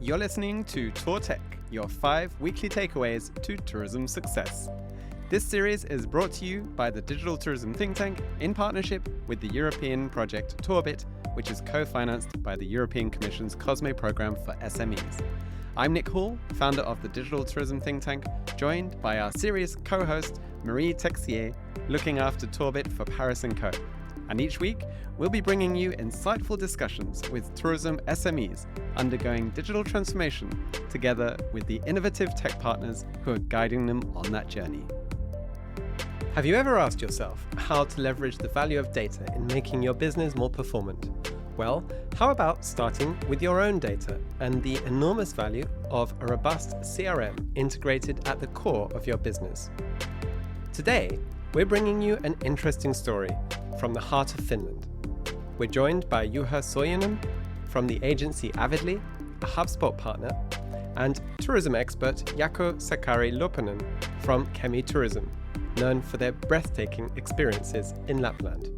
You're listening to Tour Tech, your 5 weekly takeaways to tourism success. This series is brought to you by the Digital Tourism Think Tank in partnership with the European project Tourbit, which is co-financed by the European Commission's COSME programme for SMEs. I'm Nick Hall, founder of the Digital Tourism Think Tank, joined by our series co-host Marie Texier, looking after Tourbit for Paris & Co. And each week, we'll be bringing you insightful discussions with tourism SMEs undergoing digital transformation together with the innovative tech partners who are guiding them on that journey. Have you ever asked yourself how to leverage the value of data in making your business more performant? Well, how about starting with your own data and the enormous value of a robust CRM integrated at the core of your business? Today, we're bringing you an interesting story from the heart of Finland. We're joined by Juha Sorjonen from the agency Avidly, a HubSpot partner, and tourism expert Jaakko Löppönen from Kemi Tourism, known for their breathtaking experiences in Lapland.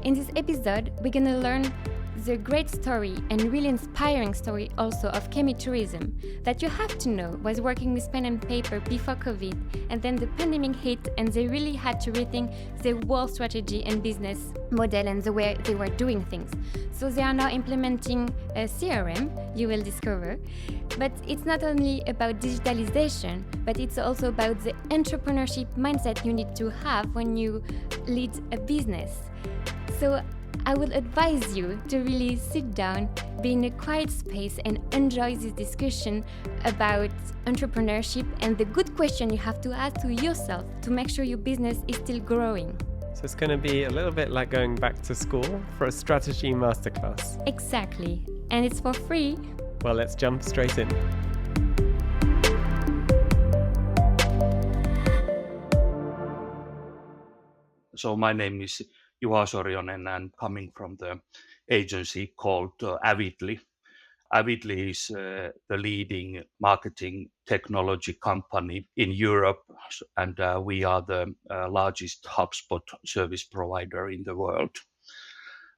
In this episode, we're going to learn the great story and really inspiring story also of Kemi Tourism that you have to know was working with pen and paper before COVID, and then the pandemic hit and they really had to rethink their whole strategy and business model and the way they were doing things. So they are now implementing a CRM, you will discover, but it's not only about digitalization, but it's also about the entrepreneurship mindset you need to have when you lead a business. So I would advise you to really sit down, be in a quiet space and enjoy this discussion about entrepreneurship and the good question you have to ask to yourself to make sure your business is still growing. So it's going to be a little bit like going back to school for a strategy masterclass. Exactly. And it's for free. Well, let's jump straight in. So my name is Juha Sorjonen and coming from the agency called Avidly. Avidly is the leading marketing technology company in Europe, and we are the largest HubSpot service provider in the world.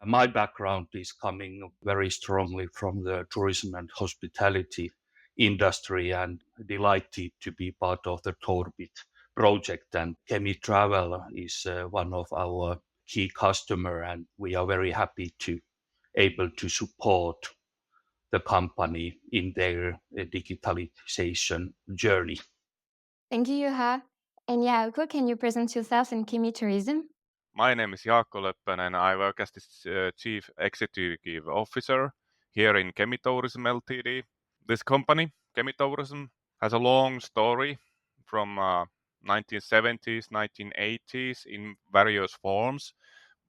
My background is coming very strongly from the tourism and hospitality industry, and delighted to be part of the Tourbit project. And Kemi Travel is one of our key customer, and we are very happy to able to support the company in their digitalization journey. Thank you, Juha. And Jaakko, can you present yourself in Kemi Tourism? My name is Jaakko Löppönen. I work as the Chief Executive Officer here in Kemi Tourism Ltd. This company, Kemi Tourism, has a long story from 1970s, 1980s in various forms,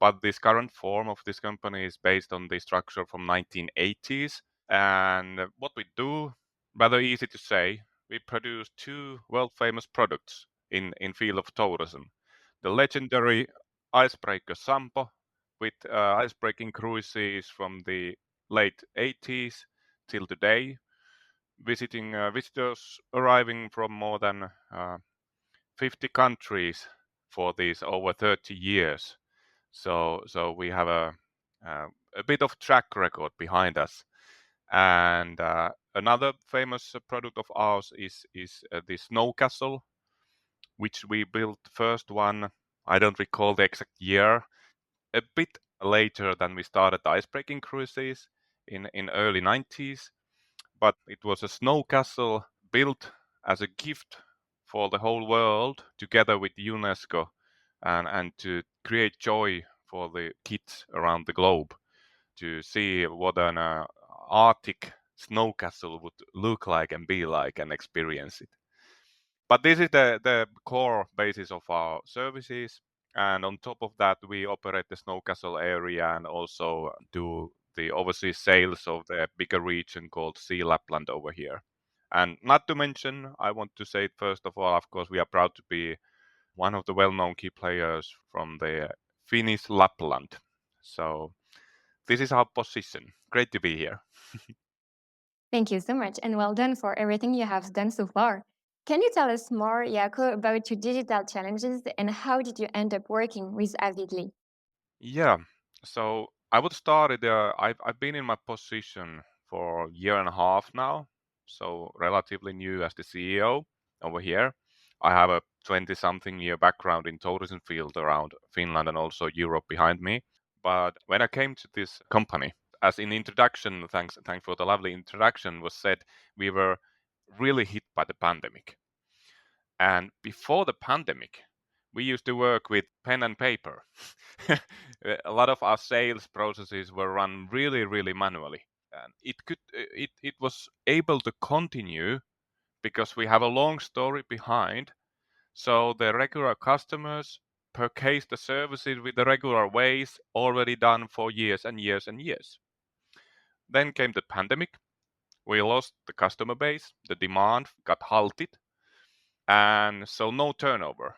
but this current form of this company is based on the structure from 1980s. And what we do, rather easy to say, we produce 2 world-famous products in field of tourism. The legendary icebreaker Sampo with icebreaking cruises from the late 80s till today, visiting visitors arriving from more than 50 countries for these over 30 years. So we have a bit of track record behind us. And another famous product of ours is the Snow Castle, which we built first one, I don't recall the exact year, a bit later than we started the icebreaking cruises in early 90s. But it was a snow castle built as a gift for the whole world together with UNESCO and to create joy for the kids around the globe to see what an Arctic snow castle would look like and be like and experience it. But this is the core basis of our services. And on top of that, we operate the snow castle area and also do the overseas sales of the bigger region called Sea Lapland over here. And not to mention, I want to say first of all, of course, we are proud to be one of the well-known key players from the Finnish Lapland. So this is our position. Great to be here. Thank you so much and well done for everything you have done so far. Can you tell us more, Jaakko, about your digital challenges and how did you end up working with Avidly? Yeah, so I would start it. I've been in my position for a year and a half now, so relatively new as the CEO over here. I have a 20-something year background in tourism field around Finland and also Europe behind me. But when I came to this company, as in introduction, thanks for the lovely introduction, was said, we were really hit by the pandemic. And before the pandemic, we used to work with pen and paper. A lot of our sales processes were run really, really manually. And it was able to continue because we have a long story behind. So the regular customers purchase the services with the regular ways already done for years and years and years. Then came the pandemic. We lost the customer base, the demand got halted, and so no turnover.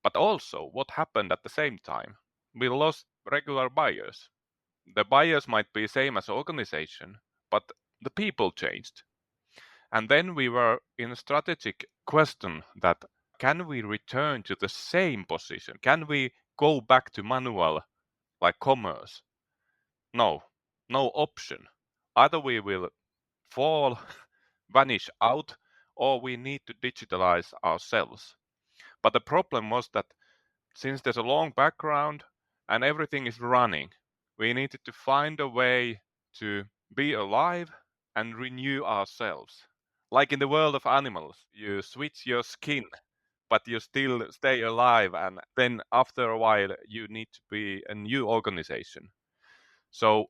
But also, what happened at the same time? We lost regular buyers. The buyers might be same as organization, but the people changed. And then we were in a strategic question that can we return to the same position? Can we go back to manual like commerce? No, no option. Either we will fall, vanish out, or we need to digitalize ourselves. But the problem was that since there's a long background and everything is running, we needed to find a way to be alive and renew ourselves. Like in the world of animals, you switch your skin, but you still stay alive, and then after a while, you need to be a new organization. So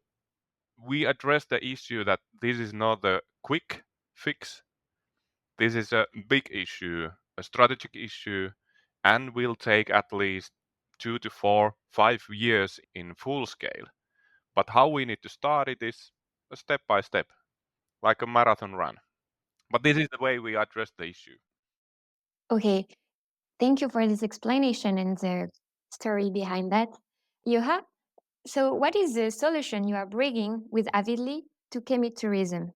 we address the issue that this is not a quick fix. This is a big issue, a strategic issue, and will take at least 2 to 4, 5 years in full scale. But how we need to start it is a step by step, like a marathon run. But this is the way we address the issue. Okay, thank you for this explanation and the story behind that. Juha, so what is the solution you are bringing with Avidly to Kemi tourism?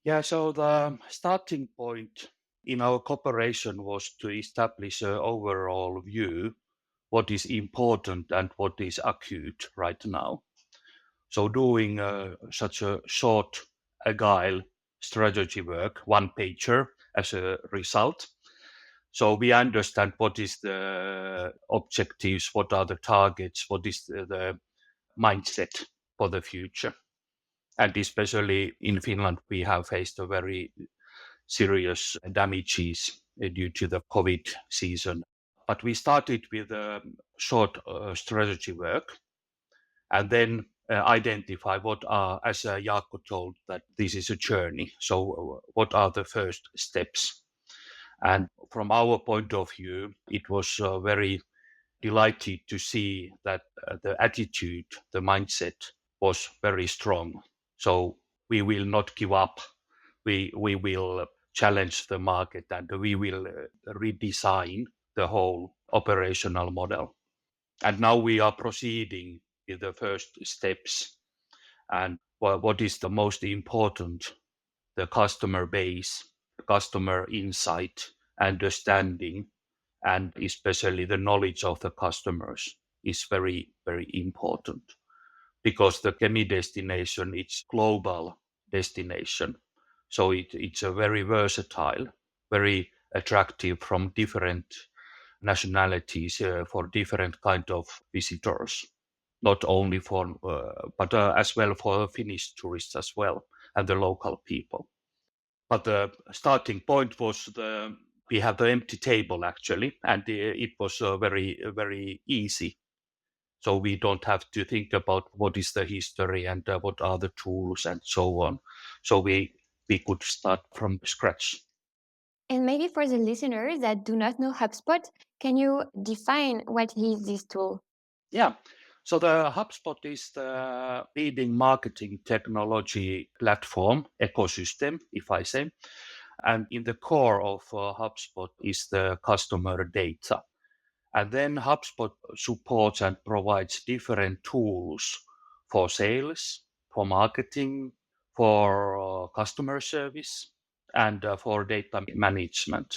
Yeah, so the starting point in our cooperation was to establish an overall view what is important and what is acute right now. So doing such a short, agile strategy work, one pager as a result. So we understand what is the objectives, what are the targets, what is the mindset for the future. And especially in Finland, we have faced a very serious damages due to the COVID season. But we started with a short strategy work and then identify what are, as Jaakko told, that this is a journey. So what are the first steps? And from our point of view, it was very delighted to see that the attitude, the mindset was very strong. So we will not give up. We will challenge the market and we will redesign the whole operational model. And now we are proceeding with the first steps. And what is the most important? The customer base, the customer insight, understanding, and especially the knowledge of the customers is very, very important. Because the Kemi destination, it's global destination. So it's a very versatile, very attractive from different nationalities for different kind of visitors, not only for, but as well for Finnish tourists as well and the local people. But the starting point was we have the empty table actually, and it was very, very easy. So we don't have to think about what is the history and what are the tools and so on. So we could start from scratch. And maybe for the listeners that do not know HubSpot, can you define what is this tool? Yeah. So the HubSpot is the leading marketing technology platform ecosystem, if I say. And in the core of HubSpot is the customer data. And then HubSpot supports and provides different tools for sales, for marketing, for customer service, and for data management.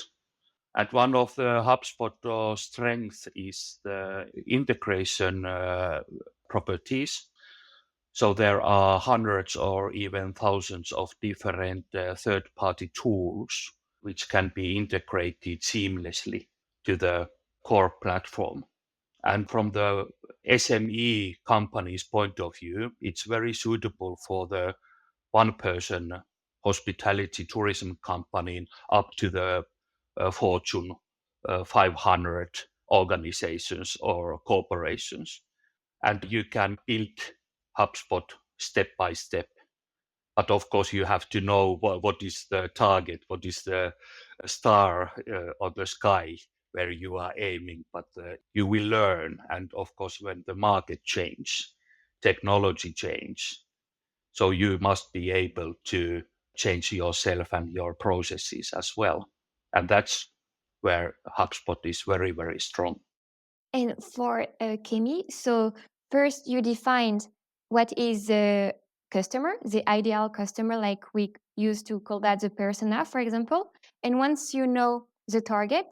And one of the HubSpot strengths is the integration properties. So there are hundreds or even thousands of different third-party tools which can be integrated seamlessly to the core platform. And from the SME company's point of view, it's very suitable for the one-person hospitality tourism company up to the Fortune 500 organizations or corporations. And you can build HubSpot step by step. But of course, you have to know what is the target, what is the star on the sky where you are aiming. But you will learn. And of course, when the market changes, technology change, so you must be able to change yourself and your processes as well. And that's where HubSpot is very, very strong. And for Kemi, so first you defined what is the customer, the ideal customer, like we used to call that the persona, for example. And once you know the target,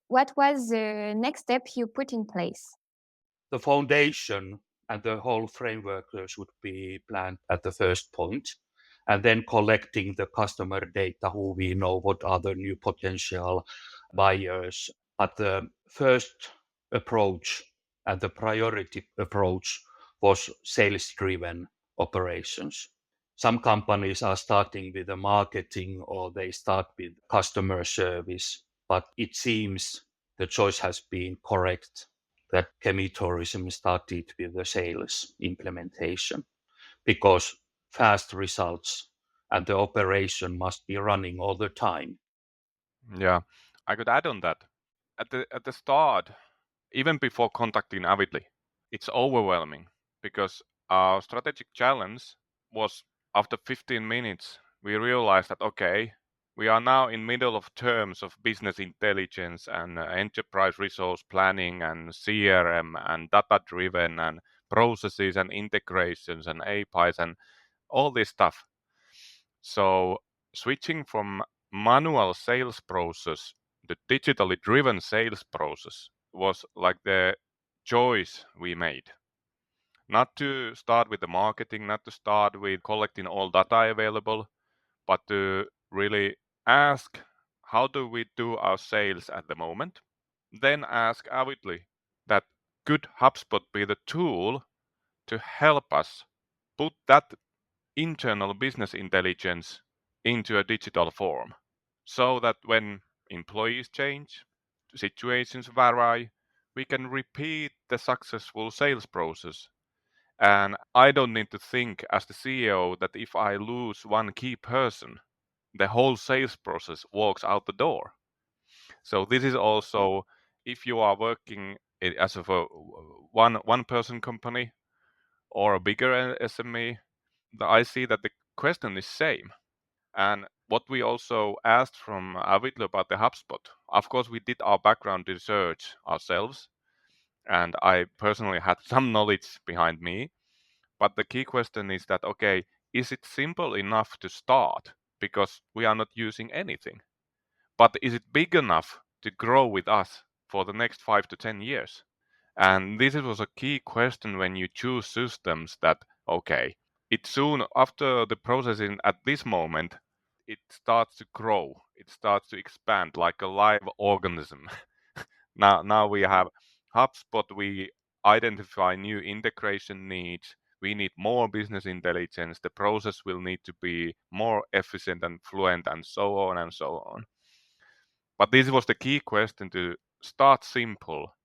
what was the next step you put in place? The foundation and the whole framework should be planned at the first point, and then collecting the customer data, who we know, what are the new potential buyers. But the first approach and the priority approach was sales-driven operations. Some companies are starting with the marketing or they start with customer service, but it seems the choice has been correct that Kemi Tourism started with the sales implementation, because fast results and the operation must be running all the time. Yeah, I could add on that. At the start, even before contacting Avidly, it's overwhelming because our strategic challenge was after 15 minutes, we realized that, okay, we are now in middle of terms of business intelligence and enterprise resource planning and CRM and data driven and processes and integrations and APIs and all this stuff. So switching from manual sales process to digitally driven sales process was like the choice we made. Not to start with the marketing, not to start with collecting all data available, but to really ask, how do we do our sales at the moment? Then ask Avidly that could HubSpot be the tool to help us put that internal business intelligence into a digital form, so that when employees change, situations vary, we can repeat the successful sales process. And I don't need to think as the CEO that if I lose one key person, the whole sales process walks out the door. So this is also, if you are working as of a one person company or a bigger SME, I see that the question is same. And what we also asked from Avidly about the HubSpot, of course, we did our background research ourselves, and I personally had some knowledge behind me. But the key question is that, okay, is it simple enough to start? Because we are not using anything. But is it big enough to grow with us for the next 5 to 10 years? And this was a key question when you choose systems that, okay, it soon after the processing at this moment, it starts to grow, it starts to expand like a live organism. Now we have HubSpot, we identify new integration needs, we need more business intelligence, the process will need to be more efficient and fluent and so on and so on. But this was the key question, to start simple,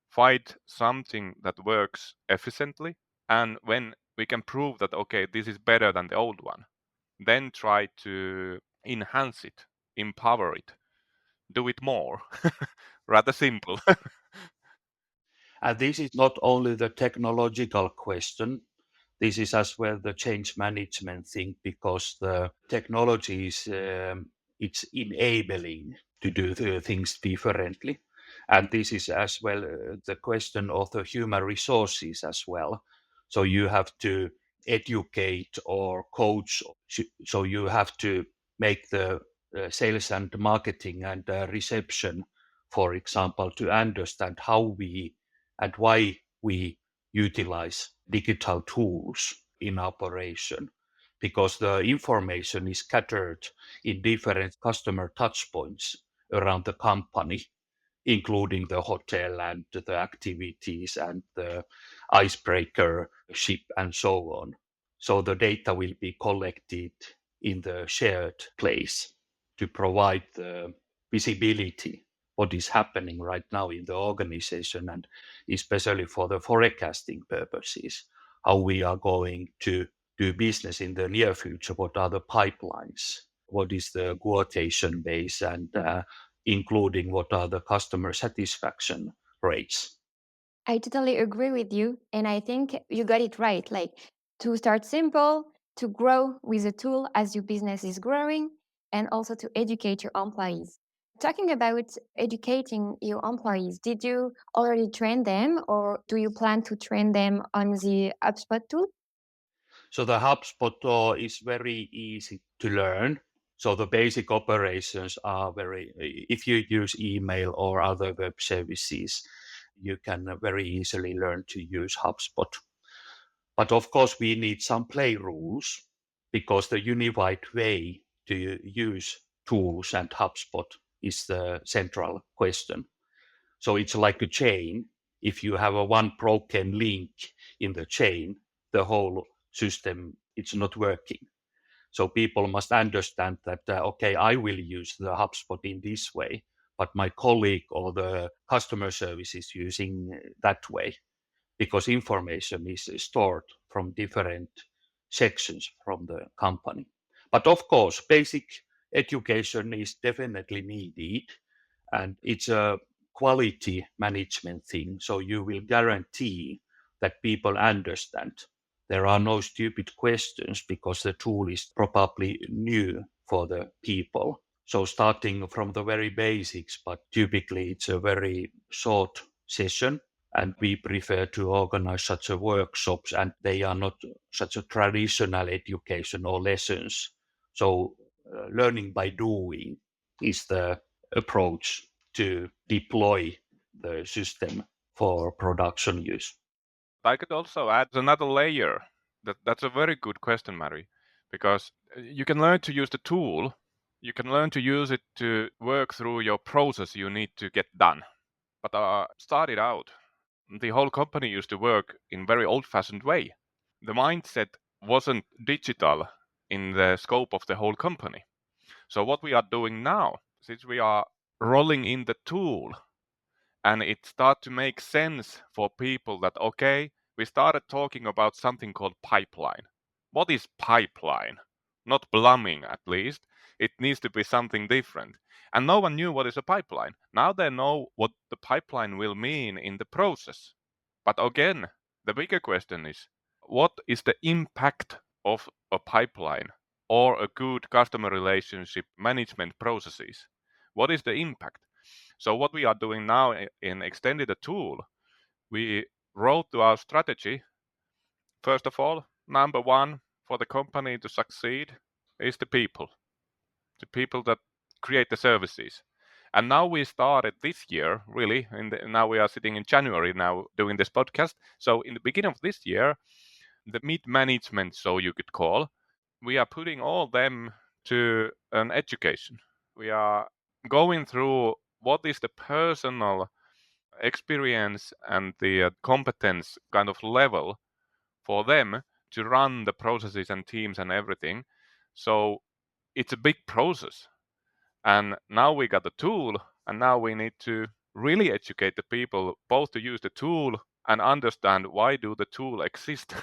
find something that works efficiently, and when we can prove that, okay, this is better than the old one, then try to enhance it, empower it, do it more. Rather simple. And this is not only the technological question, this is as well the change management thing, because the technology is it's enabling to do the things differently. And this is as well the question of the human resources as well. So you have to educate or coach. So you have to make the sales and marketing and reception, for example, to understand how we and why we utilize digital tools. in operation, because the information is scattered in different customer touchpoints around the company, including the hotel and the activities and the icebreaker ship and so on. So the data will be collected in the shared place to provide the visibility what is happening right now in the organization, and especially for the forecasting purposes, how we are going to do business in the near future, what are the pipelines, what is the quotation base, and including what are the customer satisfaction rates. I totally agree with you. And I think you got it right. Like to start simple, to grow with a tool as your business is growing, and also to educate your employees. Talking about educating your employees, did you already train them or do you plan to train them on the HubSpot tool? So the HubSpot is very easy to learn. So the basic operations are if you use email or other web services, you can very easily learn to use HubSpot. But of course, we need some play rules, because the unified way to use tools and HubSpot is the central question. So it's like a chain. If you have one broken link in the chain, the whole system, it's not working. So people must understand that, okay, I will use the HubSpot in this way, but my colleague or the customer service is using that way, because information is stored from different sections from the company. But of course, basic education is definitely needed, and it's a quality management thing. So you will guarantee that people understand. There are no stupid questions, because the tool is probably new for the people. So starting from the very basics, but typically it's a very short session, and we prefer to organize such a workshops, and they are not such a traditional education or lessons. So learning by doing is the approach to deploy the system for production use. I could also add another layer. That's a very good question, Mary, because you can learn to use the tool. You can learn to use it to work through your process you need to get done. But started out, the whole company used to work in very old-fashioned way. The mindset wasn't digital in the scope of the whole company. So what we are doing now, since we are rolling in the tool, and it start to make sense for people that, okay, we started talking about something called pipeline. What is pipeline? Not plumbing, at least. It needs to be something different. And no one knew what is a pipeline. Now they know what the pipeline will mean in the process. But again, the bigger question is, what is the impact of a pipeline or a good customer relationship management processes? What is the impact? So what we are doing now in extended the tool, we wrote to our strategy. First of all, number one for the company to succeed is the people that create the services. And now we started this year, really, now we are sitting in January now doing this podcast. So in the beginning of this year, the mid-management, so you could call, we are putting all them to an education. We are going through what is the personal experience and the competence kind of level for them to run the processes and teams and everything. So it's a big process. And now we got the tool, and now we need to really educate the people both to use the tool and understand why do the tool exist.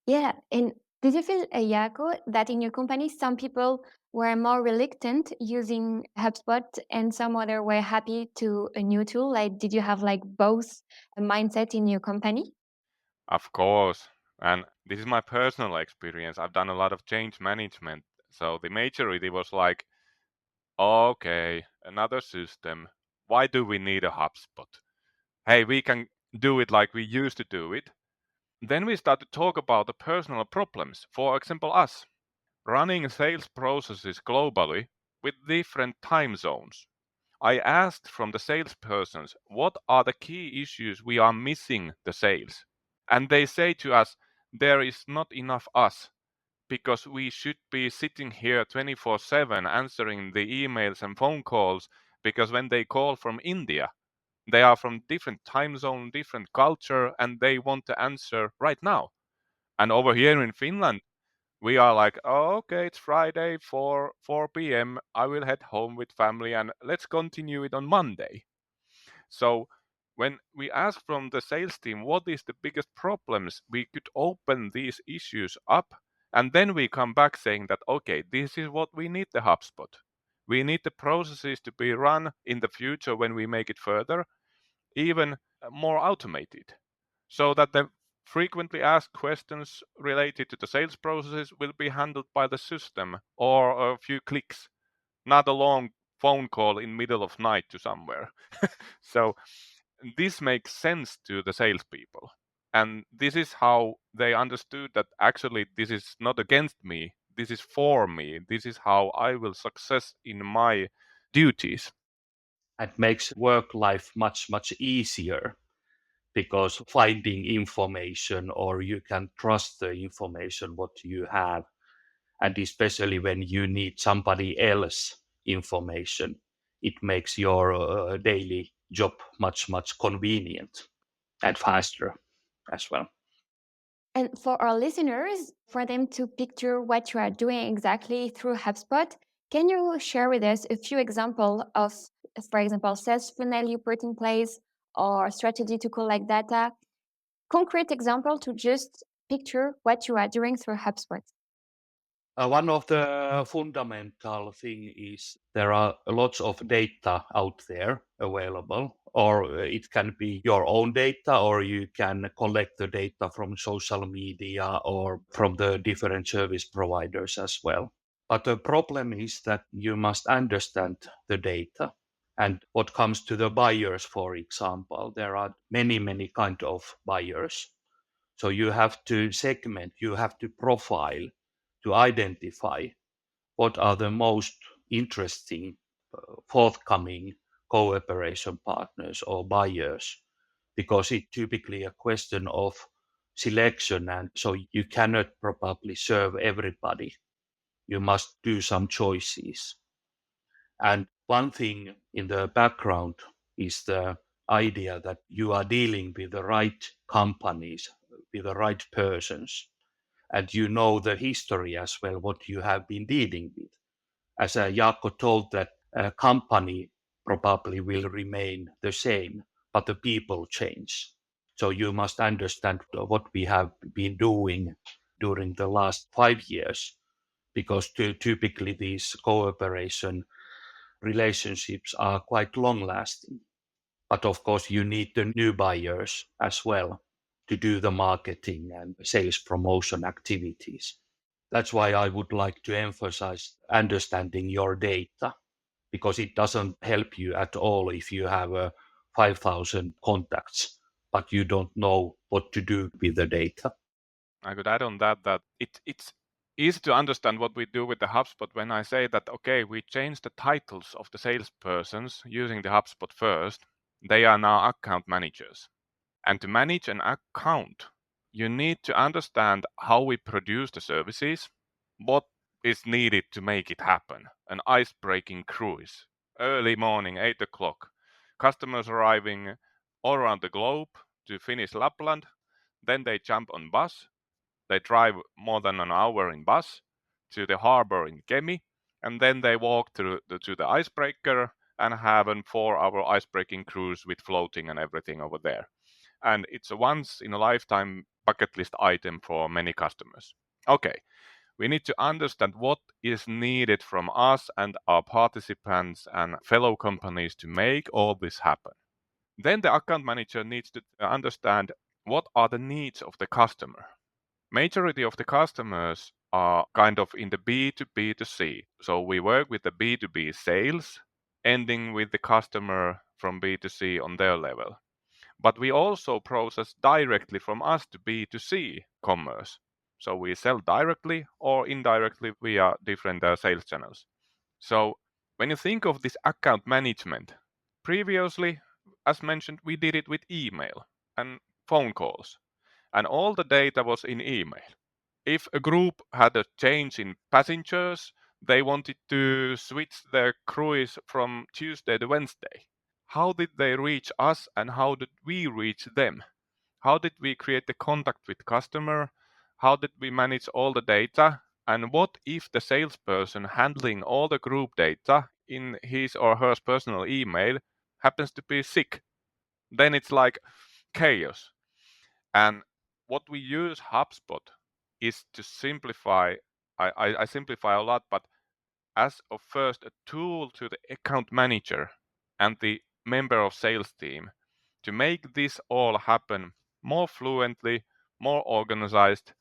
Yeah. And did you feel, Jaakko, that in your company some people were more reluctant using HubSpot and some other were happy to a new tool? Like, did you have like both a mindset in your company? Of course. And this is my personal experience. I've done a lot of change management. So the majority was like, okay, another system. Why do we need a HubSpot? Hey, we can do it like we used to do it. Then we start to talk about the personal problems. For example, us running sales processes globally with different time zones. I asked from the salespersons, what are the key issues we are missing the sales? And they say to us, there is not enough us, because we should be sitting here 24/7 answering the emails and phone calls, because when they call from India, they are from different time zone, different culture, and they want to answer right now. And over here in Finland, we are like, oh, okay, it's Friday, 4 p.m. I will head home with family and let's continue it on Monday. So when we ask from the sales team what is the biggest problems, we could open these issues up, and then we come back saying that, okay, this is what we need the HubSpot. We need the processes to be run in the future when we make it further, even more automated, so that the frequently asked questions related to the sales processes will be handled by the system or a few clicks, not a long phone call in middle of night to somewhere. So this makes sense to the salespeople, and this is how they understood that actually this is not against me, this is for me, this is how I will success in my duties. And makes work life much easier, because finding information, or you can trust the information what you have, and especially when you need somebody else information, it makes your daily job much convenient and faster as well. And for our listeners, for them to picture what you are doing exactly through HubSpot, can you share with us a few examples of, for example, sales funnel you put in place or strategy to collect data? Concrete example to just picture what you are doing through HubSpot. One of the fundamental thing is there are lots of data out there available, or it can be your own data, or you can collect the data from social media or from the different service providers as well. But the problem is that you must understand the data. And what comes to the buyers, for example, there are many kind of buyers. So you have to segment, you have to profile, to identify what are the most interesting forthcoming cooperation partners or buyers, because it's typically a question of selection, and so you cannot probably serve everybody. You must do some choices. And one thing in the background is the idea that you are dealing with the right companies, with the right persons, and you know the history as well, what you have been dealing with. As Jaakko told, that a company probably will remain the same, but the people change. So you must understand what we have been doing during the last 5 years, because typically these cooperation relationships are quite long lasting. But of course, you need the new buyers as well to do the marketing and sales promotion activities. That's why I would like to emphasize understanding your data, because it doesn't help you at all if you have 5,000 contacts, but you don't know what to do with the data. I could add on that it's easy to understand what we do with the HubSpot when I say that, okay, we change the titles of the salespersons using the HubSpot first. They are now account managers. And to manage an account, you need to understand how we produce the services, what is needed to make it happen. An ice-breaking cruise, early morning, 8 o'clock, customers arriving all around the globe to finish Lapland, then they jump on bus, they drive more than an hour in bus to the harbor in Kemi, and then they walk to the icebreaker and have a 4-hour icebreaking cruise with floating and everything over there. And it's a once in a lifetime bucket list item for many customers. Okay, we need to understand what is needed from us and our participants and fellow companies to make all this happen. Then the account manager needs to understand what are the needs of the customer. Majority of the customers are kind of in the B2B to C. So we work with the B2B sales, ending with the customer from B2C on their level. But we also process directly from us to B2C commerce. So we sell directly or indirectly via different sales channels. So when you think of this account management, previously, as mentioned, we did it with email and phone calls. and all the data was in email. If a group had a change in passengers, they wanted to switch their cruise from Tuesday to Wednesday. How did they reach us and how did we reach them? How did we create the contact with customer? How did we manage all the data? And what if the salesperson handling all the group data in his or her personal email happens to be sick? Then it's like chaos. And what we use HubSpot is to simplify. I simplify a lot, but as of first a tool to the account manager and the member of sales team to make this all happen more fluently, more organized,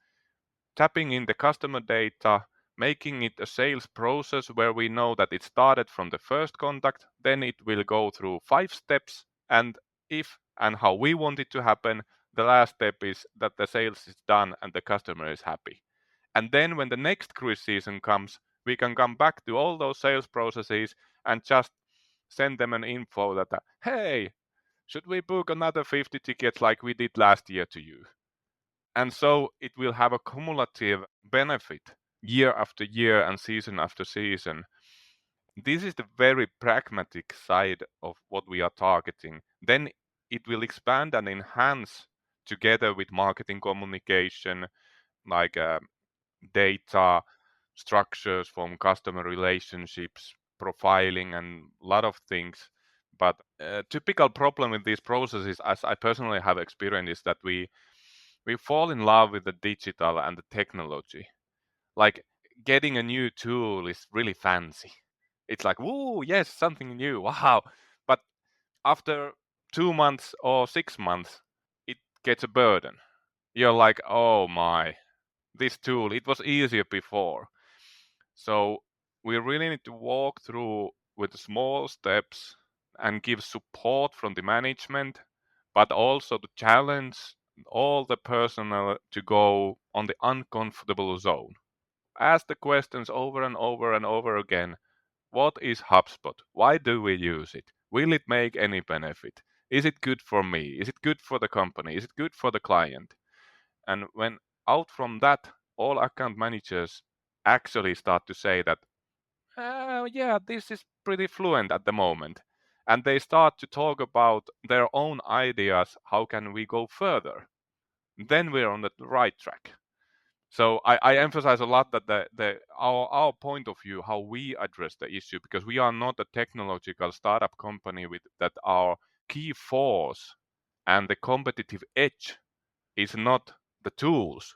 tapping in the customer data, making it a sales process where we know that it started from the first contact, then it will go through 5 steps, and if and how we want it to happen, the last step is that the sales is done and the customer is happy. And then when the next cruise season comes, we can come back to all those sales processes and just send them an info that, hey, should we book another 50 tickets like we did last year to you? And so it will have a cumulative benefit year after year and season after season. This is the very pragmatic side of what we are targeting. Then it will expand and enhance together with marketing communication, like data structures from customer relationships, profiling, and a lot of things. But a typical problem with these processes, as I personally have experienced, is that we fall in love with the digital and the technology. Like getting a new tool is really fancy. It's like, whoa, yes, something new, wow. But after 2 months or 6 months, it gets a burden. You're like, oh my, this tool, it was easier before. So we really need to walk through with small steps and give support from the management, but also to challenge all the personnel to go on the uncomfortable zone. Ask the questions over and over and over again. What is HubSpot? Why do we use it? Will it make any benefit? Is it good for me? Is it good for the company? Is it good for the client? And when out from that, all account managers actually start to say that, yeah, this is pretty fluent at the moment. And they start to talk about their own ideas. How can we go further? Then we're on the right track. So I emphasize a lot that our point of view, how we address the issue, because we are not a technological startup company with that our key force and the competitive edge is not the tools.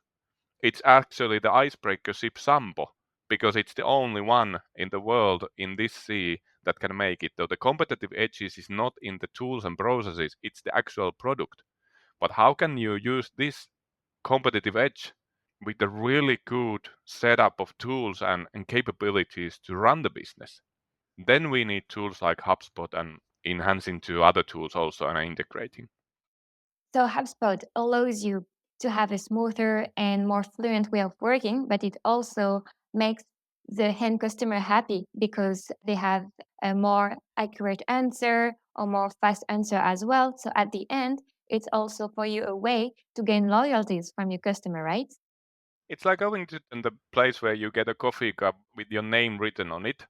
It's actually the icebreaker ship Sampo, because it's the only one in the world in this sea that can make it. Though the competitive edges is not in the tools and processes, it's the actual product. But how can you use this competitive edge with a really good setup of tools and capabilities to run the business? Then we need tools like HubSpot and enhancing to other tools also and integrating. So HubSpot allows you to have a smoother and more fluent way of working, but it also makes the end customer happy because they have a more accurate answer or more fast answer as well. So at the end, it's also for you a way to gain loyalties from your customer, right? It's like going to the place where you get a coffee cup with your name written on it.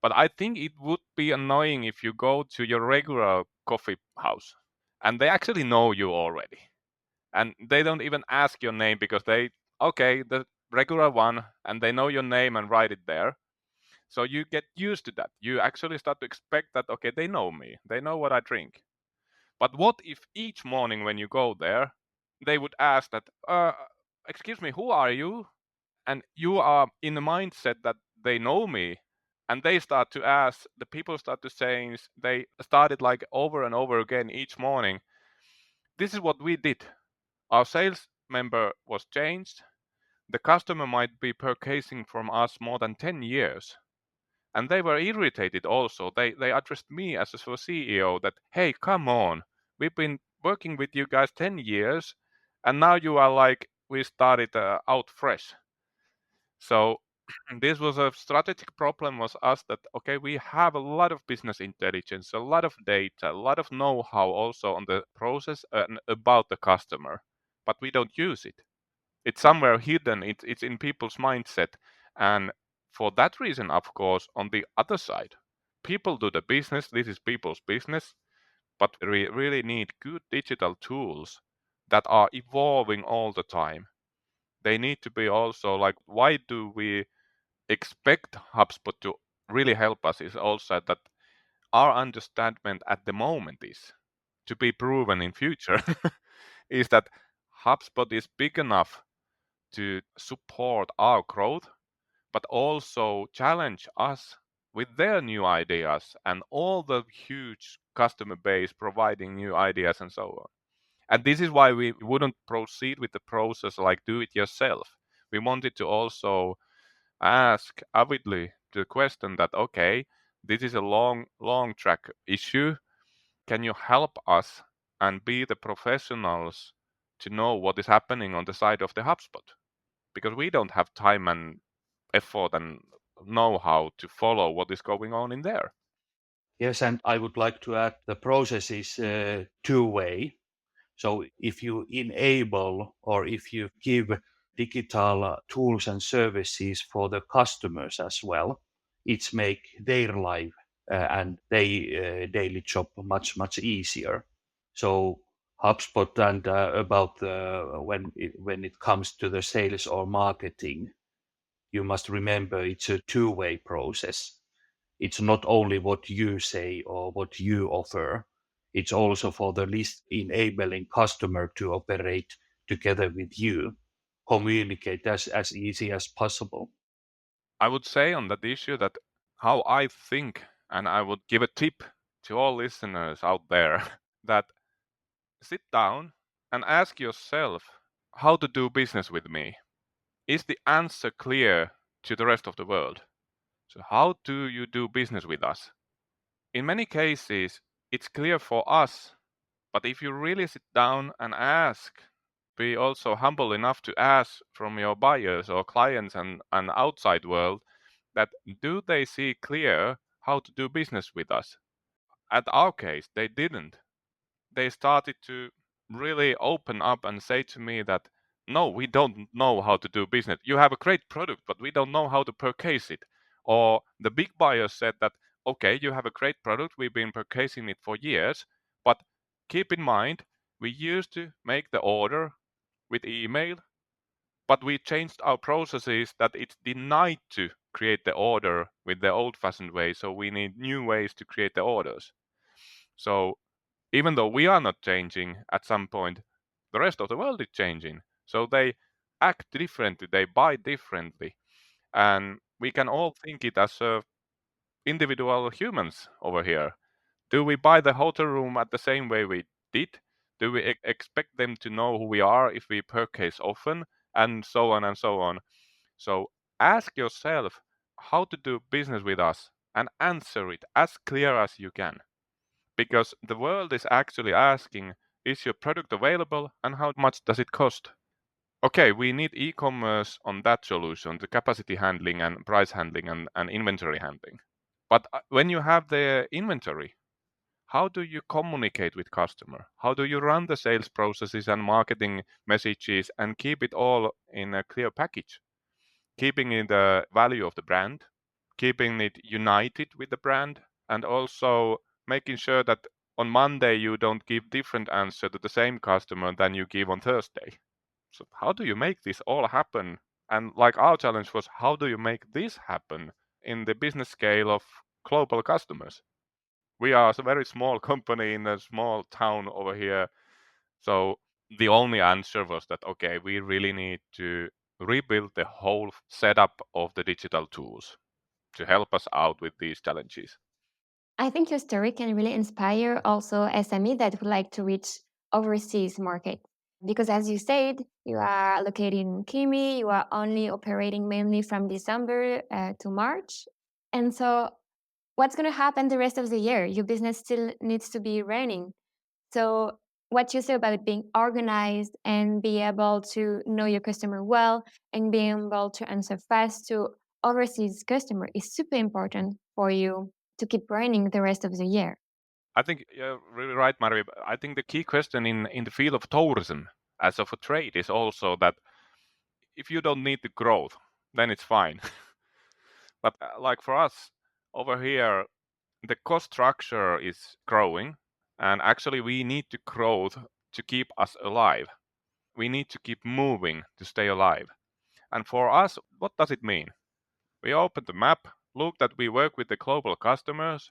But I think it would be annoying if you go to your regular coffee house and they actually know you already. And they don't even ask your name because okay, the regular one, and they know your name and write it there. So you get used to that. You actually start to expect that, okay, they know me. They know what I drink. But what if each morning when you go there, they would ask that, excuse me, who are you? And you are in the mindset that they know me, and they start to ask, the people start to say, they started like over and over again each morning, this is what we did. Our sales member was changed. The customer might be purchasing from us more than 10 years. And they were irritated also. They addressed me as a CEO that, hey, come on, we've been working with you guys 10 years, and now you are like, we started out fresh. So this was a strategic problem was us that, okay, we have a lot of business intelligence, a lot of data, a lot of know-how also on the process and about the customer. but we don't use it. It's somewhere hidden. It's in people's mindset. And for that reason, of course, on the other side, people do the business. This is people's business. But we really need good digital tools that are evolving all the time. They need to be also like, why do we expect HubSpot to really help us is also that our understanding at the moment is to be proven in future is that HubSpot is big enough to support our growth, but also challenge us with their new ideas and all the huge customer base providing new ideas and so on. And this is why we wouldn't proceed with the process like do it yourself. We wanted to also ask Avidly the question that, okay, this is a long track issue. Can you help us and be the professionals to know what is happening on the side of the HubSpot? Because we don't have time and effort and know-how to follow what is going on in there. Yes, and I would like to add the process is two-way. So if you enable or if you give digital tools and services for the customers as well, it's make their life and their daily job much easier. So HubSpot and about when it comes to the sales or marketing, you must remember it's a two-way process. It's not only what you say or what you offer, it's also for the least enabling customer to operate together with you, communicate as easy as possible. I would say on that issue that how I think, and I would give a tip to all listeners out there that sit down and ask yourself how to do business with me. Is the answer clear to the rest of the world? So how do you do business with us? In many cases, it's clear for us, but if you really sit down and ask, be also humble enough to ask from your buyers or clients and outside world that do they see clear how to do business with us? At our case, they didn't. They started to really open up and say to me that no, we don't know how to do business. You have a great product, but we don't know how to purchase it. Or the big buyers said that okay, you have a great product, we've been purchasing it for years, but keep in mind we used to make the order with email, but we changed our processes that it's denied to create the order with the old-fashioned way, so we need new ways to create the orders. So even though we are not changing at some point, the rest of the world is changing. So they act differently, they buy differently. And we can all think it as individual humans over here. Do we buy the hotel room at the same way we did? Do we expect them to know who we are if we purchase often? And so on and so on. So ask yourself how to do business with us and answer it as clear as you can. Because the world is actually asking, is your product available and how much does it cost? Okay, we need e-commerce on that solution, the capacity handling and price handling and inventory handling. But when you have the inventory, how do you communicate with customer? How do you run the sales processes and marketing messages and keep it all in a clear package? Keeping in the value of the brand, keeping it united with the brand, and also making sure that on Monday you don't give different answer to the same customer than you give on Thursday. So how do you make this all happen? And like our challenge was, how do you make this happen in the business scale of global customers? We are a very small company in a small town over here. So the only answer was that, okay, we really need to rebuild the whole setup of the digital tools to help us out with these challenges. I think your story can really inspire also SME that would like to reach overseas market. Because as you said, you are located in Kemi, you are only operating mainly from December to March. And so what's going to happen the rest of the year? Your business still needs to be running. So what you say about being organized and be able to know your customer well and being able to answer fast to overseas customer is super important for you to keep running the rest of the year. I think you're really right, Mari. I think the key question in the field of tourism as of a trade is also that if you don't need the growth, then it's fine. But like for us over here, the cost structure is growing, and actually we need to grow to keep us alive. We need to keep moving to stay alive. And for us, what does it mean? We opened the map, looked that we work with the global customers.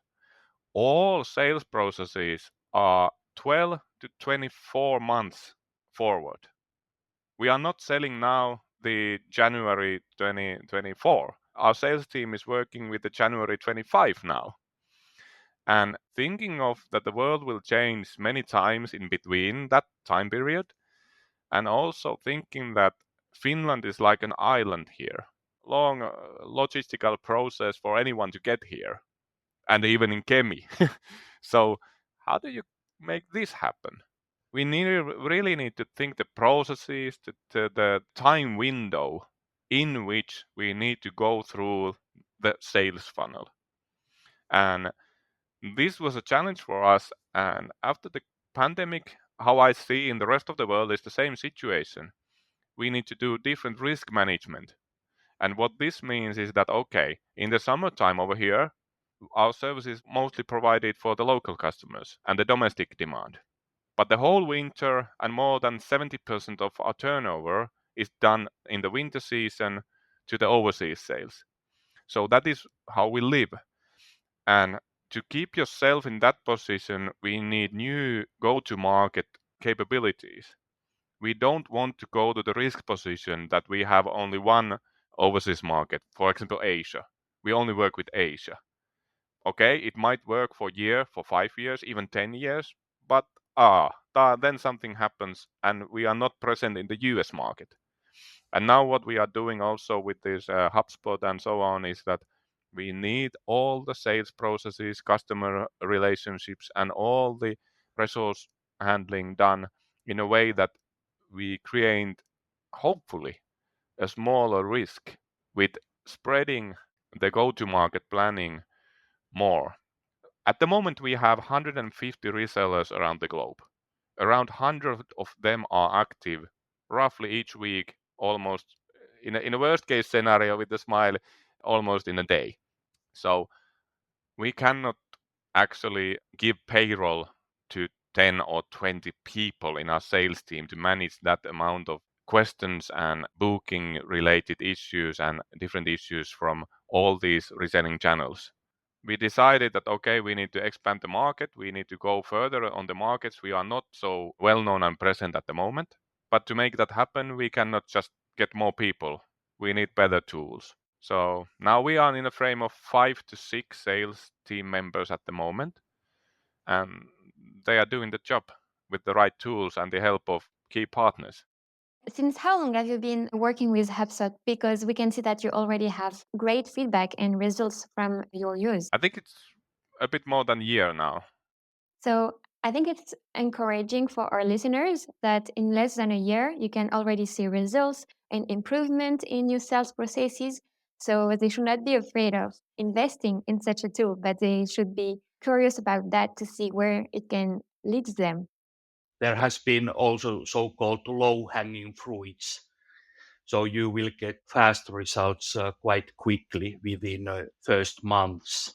All sales processes are 12 to 24 months forward. We are not selling now the January 2024. Our sales team is working with the January 25 now. And thinking of that the world will change many times in between that time period, and also thinking that Finland is like an island here, long logistical process for anyone to get here, and even in Kemi. So how do you make this happen? We really need to think the processes, the time window in which we need to go through the sales funnel. And this was a challenge for us. And after the pandemic, how I see in the rest of the world is the same situation. We need to do different risk management. And what this means is that, okay, in the summertime over here, our service is mostly provided for the local customers and the domestic demand. But the whole winter and more than 70% of our turnover is done in the winter season to the overseas sales. So that is how we live. And to keep yourself in that position, we need new go-to-market capabilities. We don't want to go to the risk position that we have only one overseas market, for example, Asia. We only work with Asia. Okay, it might work for a year, for 5 years, even 10 years, but then something happens and we are not present in the US market. And now what we are doing also with this HubSpot and so on is that we need all the sales processes, customer relationships, and all the resource handling done in a way that we create, hopefully, a smaller risk with spreading the go-to-market planning more. At the moment, we have 150 resellers around the globe. Around 100 of them are active roughly each week, almost in a worst case scenario with a smile, almost in a day. So we cannot actually give payroll to 10 or 20 people in our sales team to manage that amount of questions and booking related issues and different issues from all these reselling channels. We decided that, okay, we need to expand the market. We need to go further on the markets. We are not so well known and present at the moment. But to make that happen, we cannot just get more people. We need better tools. So now we are in a frame of 5 to 6 sales team members at the moment. And they are doing the job with the right tools and the help of key partners. Since how long have you been working with HubSpot? Because we can see that you already have great feedback and results from your use. I think it's a bit more than a year now. So I think it's encouraging for our listeners that in less than a year, you can already see results and improvement in your sales processes. So they should not be afraid of investing in such a tool, but they should be curious about that to see where it can lead them. There has been also so-called low-hanging fruits. So you will get fast results quite quickly within first months,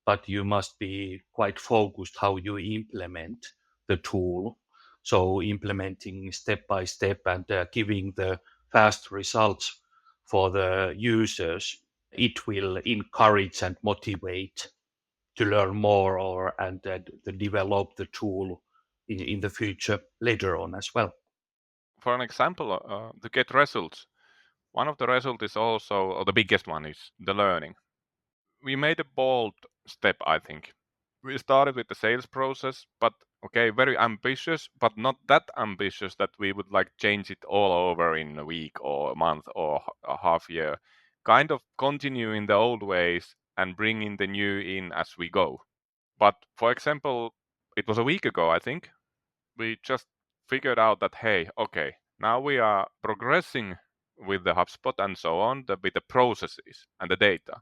but you must be quite focused how you implement the tool. So implementing step by step and giving the fast results for the users, it will encourage and motivate to learn more and to develop the tool in the future later on as well. For an example, to get results, one of the results is also, or the biggest one is the learning. We made a bold step, I think. We started with the sales process, but okay, very ambitious, but not that ambitious that we would like change it all over in a week or a month or a half year. Kind of continuing the old ways and bringing the new in as we go. But for example, it was a week ago, I think, we just figured out that, hey, okay, now we are progressing with the HubSpot and so on, with the processes and the data.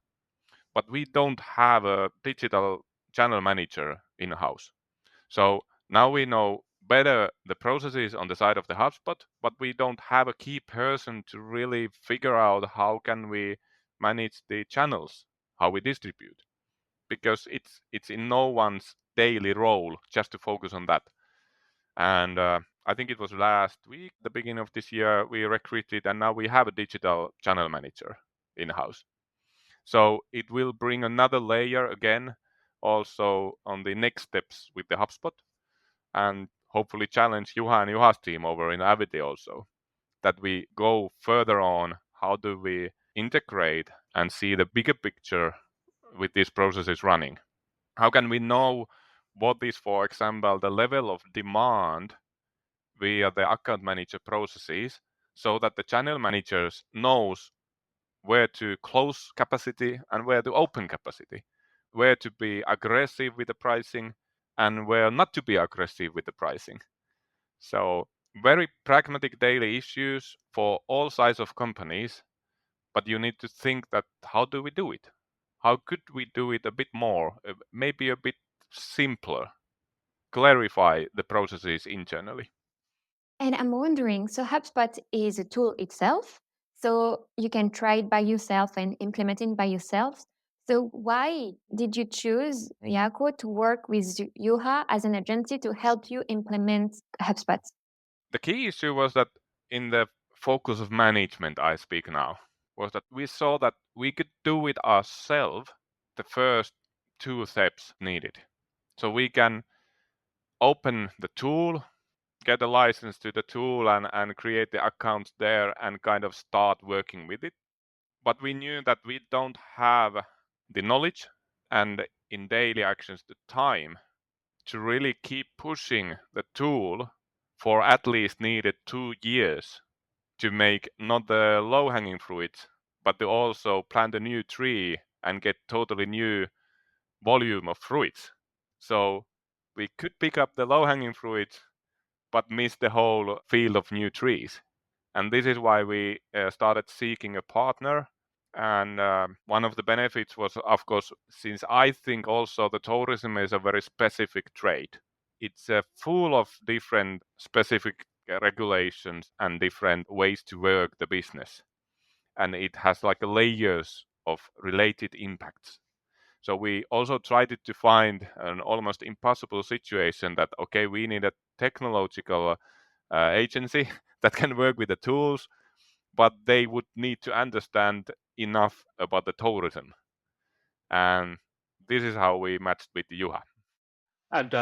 But we don't have a digital channel manager in-house. So now we know better the processes on the side of the HubSpot, but we don't have a key person to really figure out how can we manage the channels, how we distribute, because it's in no one's daily role just to focus on that. And I think it was last week, the beginning of this year, we recruited, and now we have a digital channel manager in-house. So it will bring another layer again, also on the next steps with the HubSpot, and hopefully challenge Juha and Juha's team over in Avidly also, that we go further on. How do we integrate and see the bigger picture with these processes running? How can we know what is, for example, the level of demand via the account manager processes, so that the channel managers knows where to close capacity and where to open capacity, where to be aggressive with the pricing and where not to be aggressive with the pricing. So very pragmatic daily issues for all size of companies, but you need to think that how do we do it? How could we do it a bit more, maybe a bit simpler, clarify the processes internally? And I'm wondering, so HubSpot is a tool itself, so you can try it by yourself and implement it by yourself. So why did you choose, Jaakko, to work with Juha as an agency to help you implement HubSpot? The key issue was that in the focus of management I speak now, was that we saw that we could do it ourselves, the first 2 steps needed. So we can open the tool, get a license to the tool and create the accounts there and kind of start working with it. But we knew that we don't have the knowledge and in daily actions the time to really keep pushing the tool for at least needed 2 years to make not the low-hanging fruit, but to also plant a new tree and get totally new volume of fruits. So we could pick up the low-hanging fruit, but miss the whole field of new trees. And this is why we started seeking a partner. And one of the benefits was, of course, since I think also the tourism is a very specific trade. It's full of different specific regulations and different ways to work the business. And it has like layers of related impacts. So we also tried to find an almost impossible situation that, okay, we need a technological agency that can work with the tools, but they would need to understand enough about the tourism. And this is how we matched with Juha. And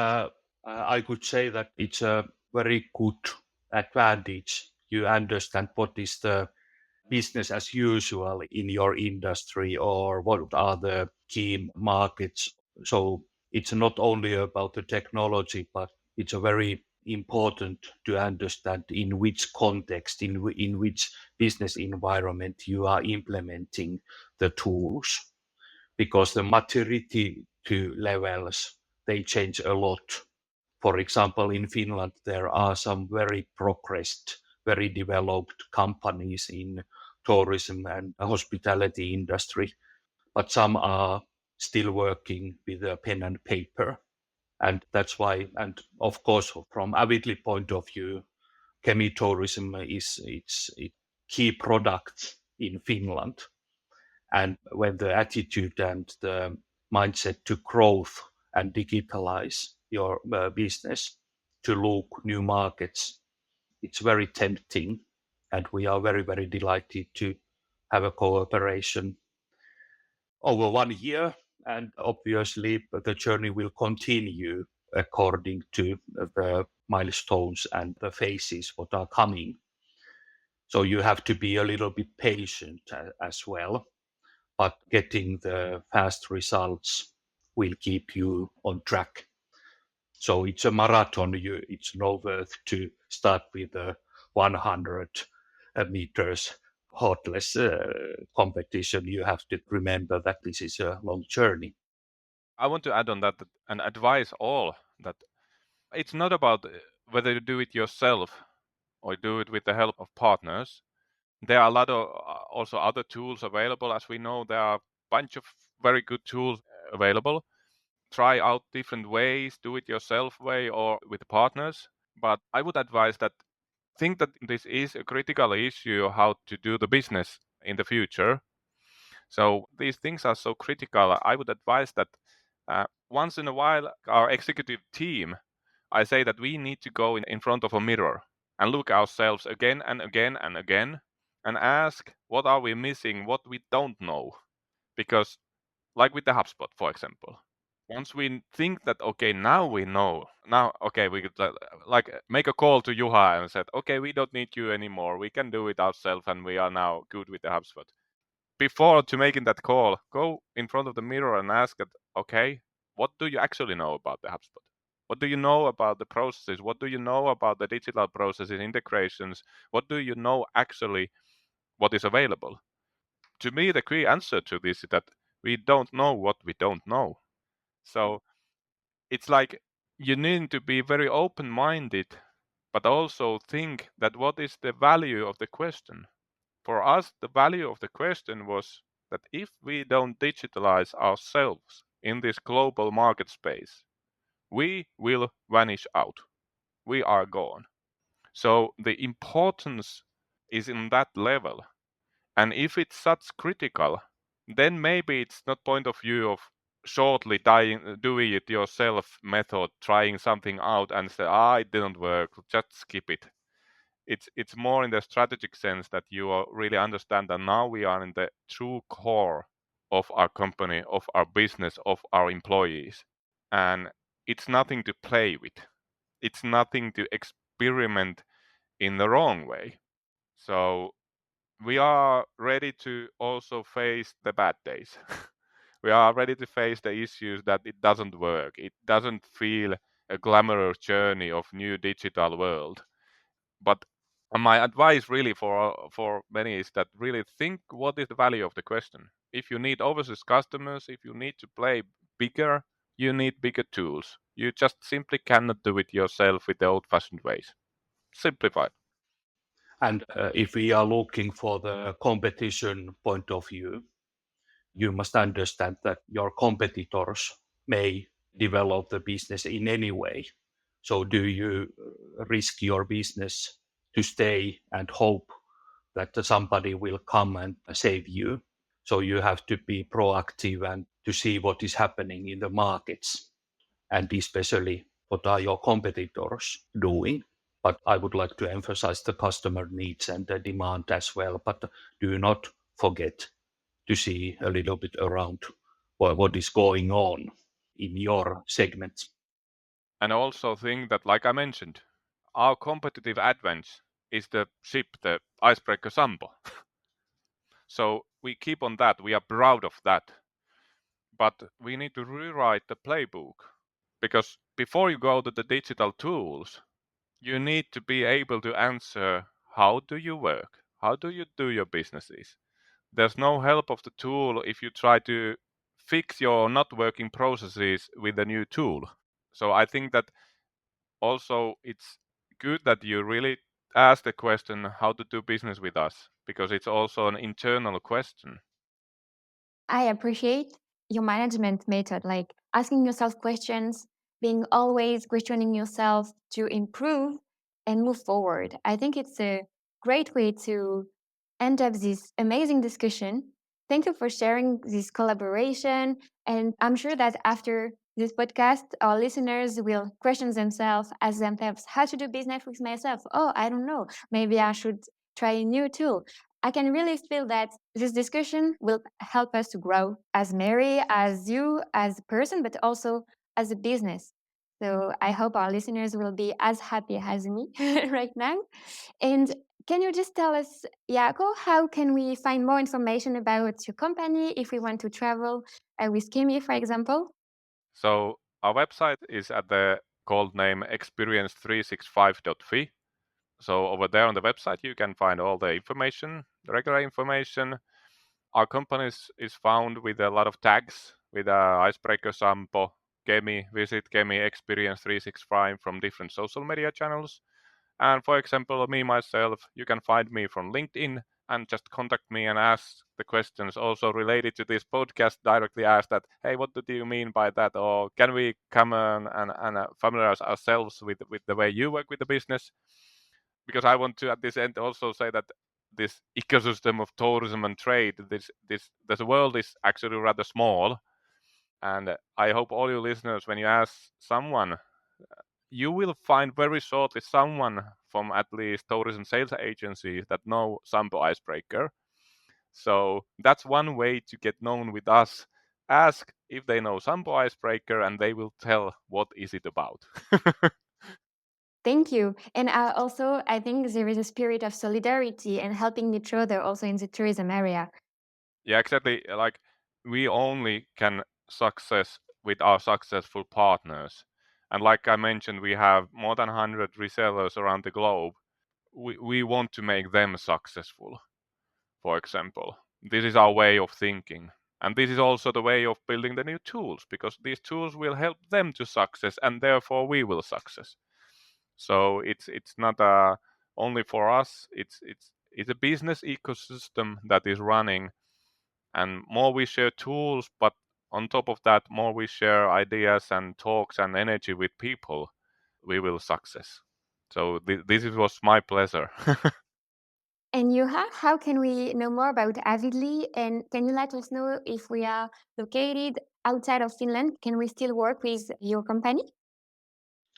I could say that it's a very good advantage. You understand what is the business as usual in your industry or what are the key markets. So it's not only about the technology, but it's a very important to understand in which context, in which business environment you are implementing the tools, because the maturity to levels, they change a lot. For example, in Finland, there are some very progressed, very developed companies in tourism and hospitality industry, but some are still working with a pen and paper. And that's why, and of course, from Avidly point of view, Kemi tourism is its key product in Finland. And when the attitude and the mindset to growth and digitalize your business to look new markets, it's very tempting. And we are very, very delighted to have a cooperation over 1 year. And obviously, the journey will continue according to the milestones and the phases what are coming. So you have to be a little bit patient as well. But getting the fast results will keep you on track. So it's a marathon. It's no worth to start with a 100 meters heartless competition. You have to remember that this is a long journey. I want to add on that and advise all that it's not about whether you do it yourself or do it with the help of partners. There are a lot of also other tools available. As we know, there are a bunch of very good tools available. Try out different ways, do it yourself way or with partners. But I would advise that think that this is a critical issue how to do the business in the future. So these things are so critical. I would advise that once in a while, our executive team, I say that we need to go in front of a mirror and look ourselves again and again and again and ask what are we missing, what we don't know. Because like with the HubSpot, for example, once we think that, okay, now we know, now, okay, we could like make a call to Juha and said, okay, we don't need you anymore. We can do it ourselves and we are now good with the HubSpot. Before to making that call, go in front of the mirror and ask it, okay, what do you actually know about the HubSpot? What do you know about the processes? What do you know about the digital processes, integrations? What do you know actually what is available? To me, the key answer to this is that we don't know what we don't know. So it's like you need to be very open-minded, but also think that what is the value of the question? For us, the value of the question was that if we don't digitalize ourselves in this global market space, we will vanish out. We are gone. So the importance is in that level. And if it's such critical, then maybe it's not point of view of shortly doing it yourself method, trying something out and say, it didn't work, just skip it. It's more in the strategic sense that you really understand that now we are in the true core of our company, of our business, of our employees. And it's nothing to play with. It's nothing to experiment in the wrong way. So we are ready to also face the bad days. We are ready to face the issues that it doesn't work. It doesn't feel a glamorous journey of new digital world. But my advice really for many is that really think what is the value of the question. If you need overseas customers, if you need to play bigger, you need bigger tools. You just simply cannot do it yourself with the old-fashioned ways. Simplified. And if we are looking for the competition point of view, you must understand that your competitors may develop the business in any way. So do you risk your business to stay and hope that somebody will come and save you? So you have to be proactive and to see what is happening in the markets, and especially what are your competitors doing. But I would like to emphasize the customer needs and the demand as well. But do not forget to see a little bit around what is going on in your segments. And also think that, like I mentioned, our competitive advantage is the ship, the icebreaker Sampo. So we keep on that. We are proud of that. But we need to rewrite the playbook, because before you go to the digital tools, you need to be able to answer, how do you work? How do you do your businesses? There's no help of the tool if you try to fix your not working processes with a new tool. So I think that also it's good that you really ask the question how to do business with us, because it's also an internal question. I appreciate your management method, like asking yourself questions, being always questioning yourself to improve and move forward. I think it's a great way to end up this amazing discussion. Thank you for sharing this collaboration. And I'm sure that after this podcast, our listeners will question themselves, ask themselves how to do business with myself. Oh, I don't know. Maybe I should try a new tool. I can really feel that this discussion will help us to grow as Mary, as you, as a person, but also as a business. So I hope our listeners will be as happy as me right now. And can you just tell us, Jaakko, how can we find more information about your company if we want to travel with Kemi, for example? So our website is at the called name experience365.fi. So over there on the website you can find all the information, the regular information. Our company is found with a lot of tags, with Icebreaker Sampo, Kemi, visit Kemi, Experience 365 from different social media channels. And for example, me myself, you can find me from LinkedIn and just contact me and ask the questions also related to this podcast. Directly ask that, hey, what do you mean by that? Or can we come and familiarize ourselves with the way you work with the business? Because I want to at this end also say that this ecosystem of tourism and trade, this world is actually rather small. And I hope all you listeners, when you ask someone, you will find very shortly someone from at least tourism sales agencies that know Sampo Icebreaker. So that's one way to get known with us. Ask if they know Sampo Icebreaker and they will tell what is it about. Thank you. And also, I think there is a spirit of solidarity and helping each other also in the tourism area. Yeah, exactly. Like, we only can success with our successful partners. And like I mentioned, we have more than 100 resellers around the globe. We want to make them successful, for example. This is our way of thinking. And this is also the way of building the new tools, because these tools will help them to success, and therefore we will success. So it's not only for us. It's a business ecosystem that is running, and more we share tools, but on top of that, more we share ideas and talks and energy with people, we will success. So this was my pleasure. And Juha, how can we know more about Avidly? And can you let us know if we are located outside of Finland? Can we still work with your company?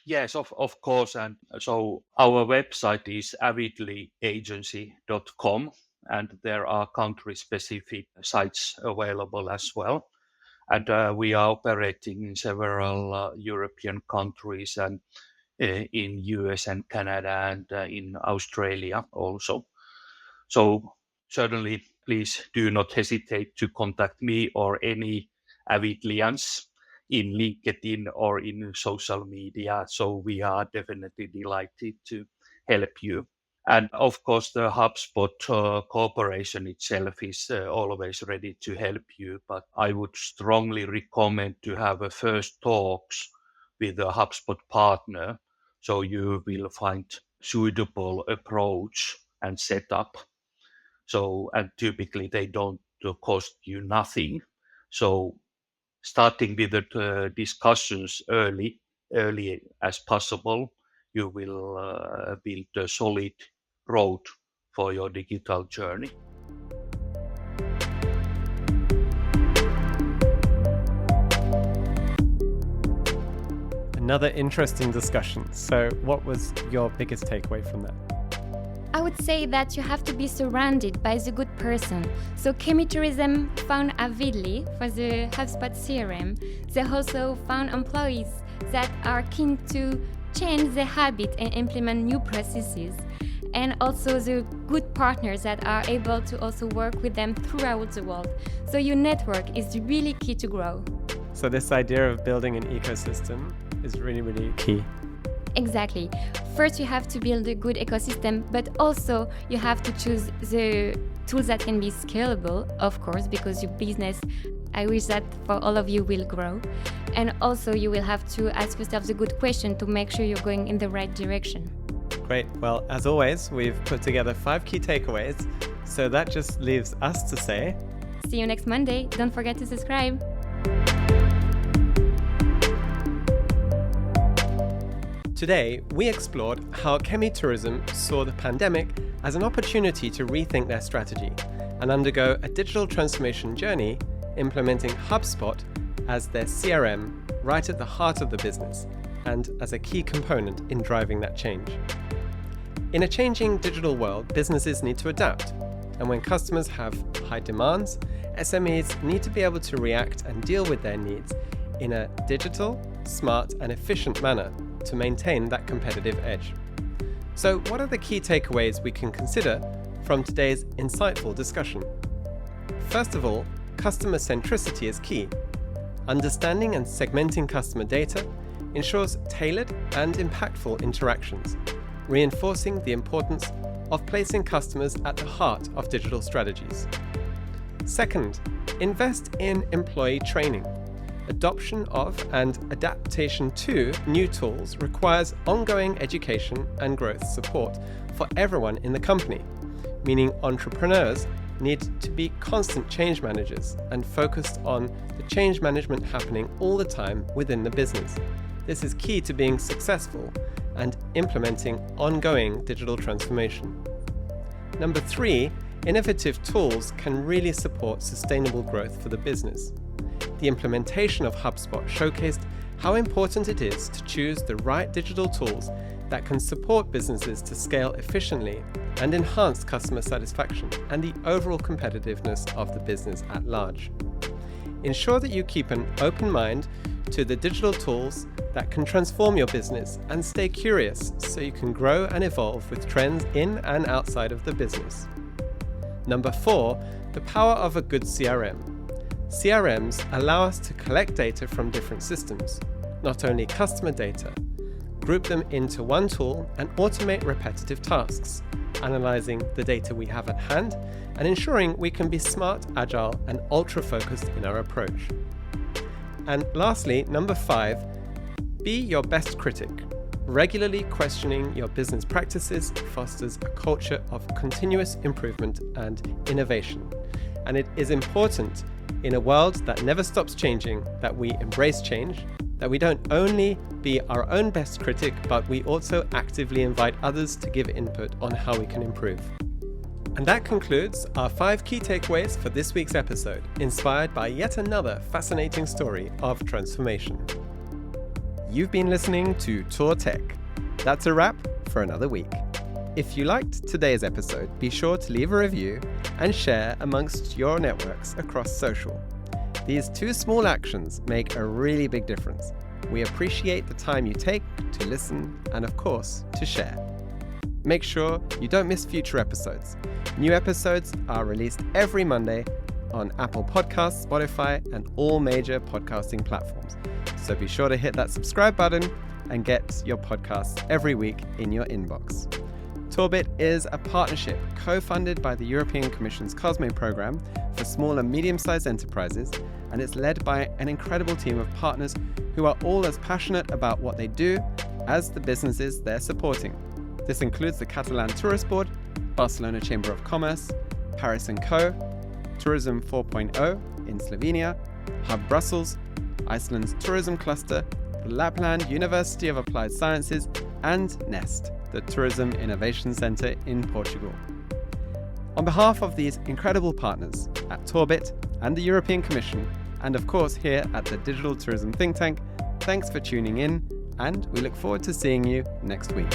Yes, of course. And so our website is avidlyagency.com, and there are country-specific sites available as well. And we are operating in several European countries and in US and Canada and in Australia also. So certainly, please do not hesitate to contact me or any Avidlians in LinkedIn or in social media. So we are definitely delighted to help you. And of course, the HubSpot corporation itself is always ready to help you. But I would strongly recommend to have a first talks with a HubSpot partner, so you will find suitable approach and setup. So, and typically they don't cost you nothing. So starting with the discussions early as possible, you will build a solid road for your digital journey. Another interesting discussion. So what was your biggest takeaway from that? I would say that you have to be surrounded by the good person. So Kemi Tourism found Avidly for the HubSpot CRM. They also found employees that are keen to change their habit and implement new processes. And also the good partners that are able to also work with them throughout the world. So your network is really key to grow. So this idea of building an ecosystem is really, really key. Exactly. First, you have to build a good ecosystem, but also you have to choose the tools that can be scalable, of course, because your business, I wish that for all of you, will grow. And also you will have to ask yourself the good question to make sure you're going in the right direction. Great. Well, as always, we've put together 5 key takeaways. So that just leaves us to say, see you next Monday. Don't forget to subscribe. Today, we explored how Kemi Tourism saw the pandemic as an opportunity to rethink their strategy and undergo a digital transformation journey, implementing HubSpot as their CRM right at the heart of the business and as a key component in driving that change. In a changing digital world, businesses need to adapt, and when customers have high demands, SMEs need to be able to react and deal with their needs in a digital, smart, and efficient manner to maintain that competitive edge. So, what are the key takeaways we can consider from today's insightful discussion? First of all, customer centricity is key. Understanding and segmenting customer data ensures tailored and impactful interactions, reinforcing the importance of placing customers at the heart of digital strategies. Second, invest in employee training. Adoption of and adaptation to new tools requires ongoing education and growth support for everyone in the company, meaning entrepreneurs need to be constant change managers and focused on the change management happening all the time within the business. This is key to being successful and implementing ongoing digital transformation. Number 3, innovative tools can really support sustainable growth for the business. The implementation of HubSpot showcased how important it is to choose the right digital tools that can support businesses to scale efficiently and enhance customer satisfaction and the overall competitiveness of the business at large. Ensure that you keep an open mind to the digital tools that can transform your business and stay curious so you can grow and evolve with trends in and outside of the business. Number 4, the power of a good CRM. CRMs allow us to collect data from different systems, not only customer data, group them into one tool and automate repetitive tasks, analyzing the data we have at hand and ensuring we can be smart, agile, and ultra-focused in our approach. And lastly, number 5, be your best critic. Regularly questioning your business practices fosters a culture of continuous improvement and innovation. And it is important in a world that never stops changing that we embrace change, that we don't only be our own best critic, but we also actively invite others to give input on how we can improve. And that concludes our 5 key takeaways for this week's episode, inspired by yet another fascinating story of transformation. You've been listening to Tour Tech. That's a wrap for another week. If you liked today's episode, be sure to leave a review and share amongst your networks across social. These 2 small actions make a really big difference. We appreciate the time you take to listen and, of course, to share. Make sure you don't miss future episodes. New episodes are released every Monday on Apple Podcasts, Spotify, and all major podcasting platforms. So be sure to hit that subscribe button and get your podcasts every week in your inbox. Tourbit is a partnership co-funded by the European Commission's COSME program for small and medium-sized enterprises, and it's led by an incredible team of partners who are all as passionate about what they do as the businesses they're supporting. This includes the Catalan Tourist Board, Barcelona Chamber of Commerce, Paris & Co., Tourism 4.0 in Slovenia, Hub Brussels, Iceland's Tourism Cluster, the Lapland University of Applied Sciences, and NEST, the Tourism Innovation Centre in Portugal. On behalf of these incredible partners at Tourbit and the European Commission, and of course here at the Digital Tourism Think Tank, thanks for tuning in, and we look forward to seeing you next week.